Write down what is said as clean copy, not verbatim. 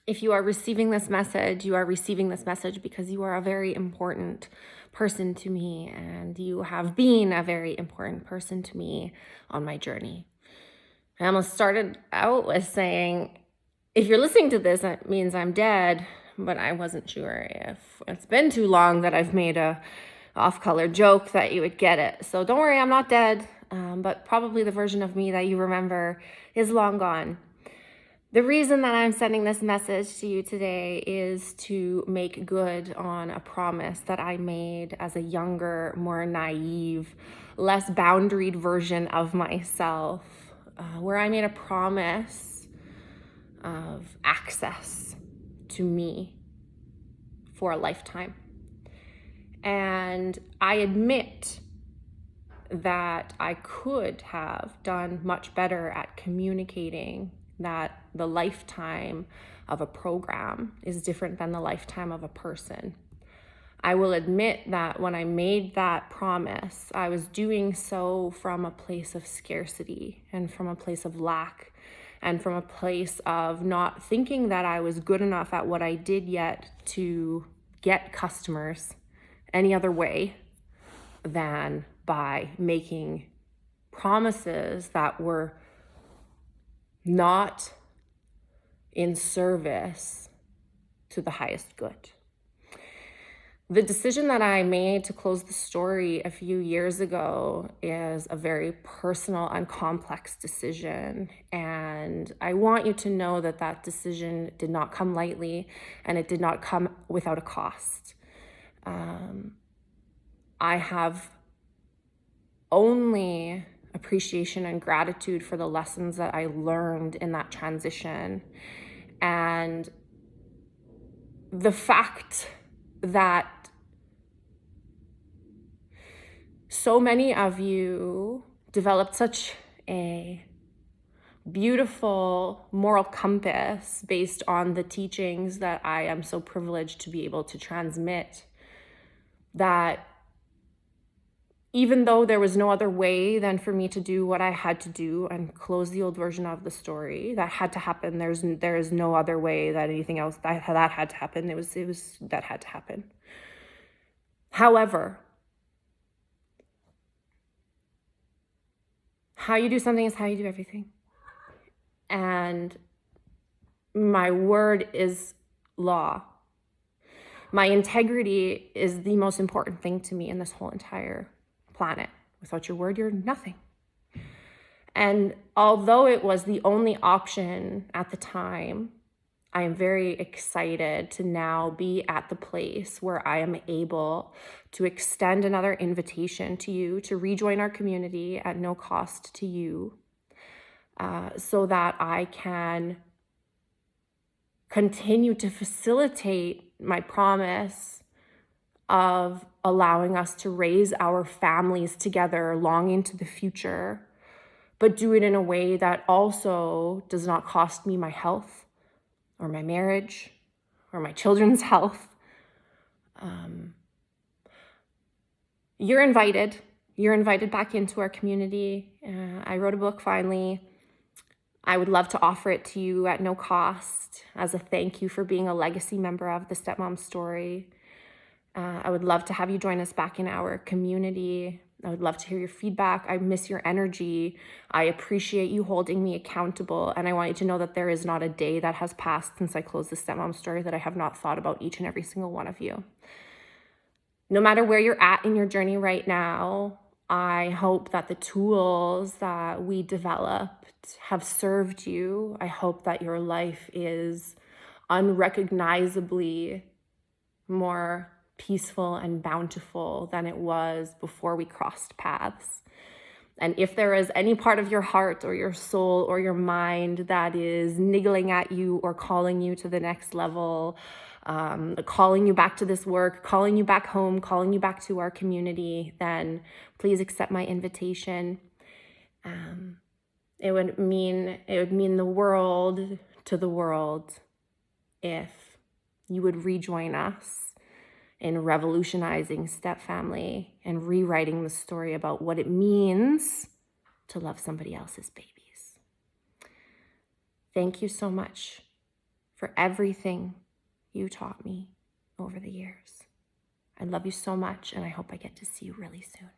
If you are receiving this message, you are receiving this message because you are a very important person to me, and you have been a very important person to me on my journey. I almost started out with saying, if you're listening to this, that means I'm dead, but I wasn't sure if it's been too long that I've made a off-color joke that you would get it. So don't worry, I'm not dead, but probably the version of me that you remember is long gone. The reason that I'm sending this message to you today is to make good on a promise that I made as a younger, more naive, less boundaried version of myself, where I made a promise of access to me for a lifetime. And I admit that I could have done much better at communicating that the lifetime of a program is different than the lifetime of a person. I will admit that when I made that promise, I was doing so from a place of scarcity and from a place of lack and from a place of not thinking that I was good enough at what I did yet to get customers any other way than by making promises that were not in service to the highest good. The decision that I made to close the story a few years ago is a very personal and complex decision. And I want you to know that that decision did not come lightly, and it did not come without a cost. I have only appreciation and gratitude for the lessons that I learned in that transition. And the fact that so many of you developed such a beautiful moral compass based on the teachings that I am so privileged to be able to transmit, that even though there was no other way than for me to do what I had to do and close the old version of the story, that had to happen. There is no other way that anything else that had to happen. It was that had to happen. However, how you do something is how you do everything. And my word is law. My integrity is the most important thing to me in this whole entire planet. Without your word, you're nothing. And although it was the only option at the time, I am very excited to now be at the place where I am able to extend another invitation to you to rejoin our community at no cost to you, so that I can continue to facilitate my promise of allowing us to raise our families together long into the future, but do it in a way that also does not cost me my health or my marriage or my children's health. You're invited. You're invited back into our community. I wrote a book finally. I would love to offer it to you at no cost as a thank you for being a legacy member of the Stepmom Story. I would love to have you join us back in our community. I would love to hear your feedback. I miss your energy. I appreciate you holding me accountable. And I want you to know that there is not a day that has passed since I closed the Stepmom Story that I have not thought about each and every single one of you. No matter where you're at in your journey right now, I hope that the tools that we developed have served you. I hope that your life is unrecognizably more peaceful and bountiful than it was before we crossed paths. And if there is any part of your heart or your soul or your mind that is niggling at you or calling you to the next level, calling you back to this work, calling you back home, calling you back to our community, then please accept my invitation. It would mean the world to the world if you would rejoin us in revolutionizing step family and rewriting the story about what it means to love somebody else's babies. Thank you so much for everything you taught me over the years. I love you so much, and I hope I get to see you really soon.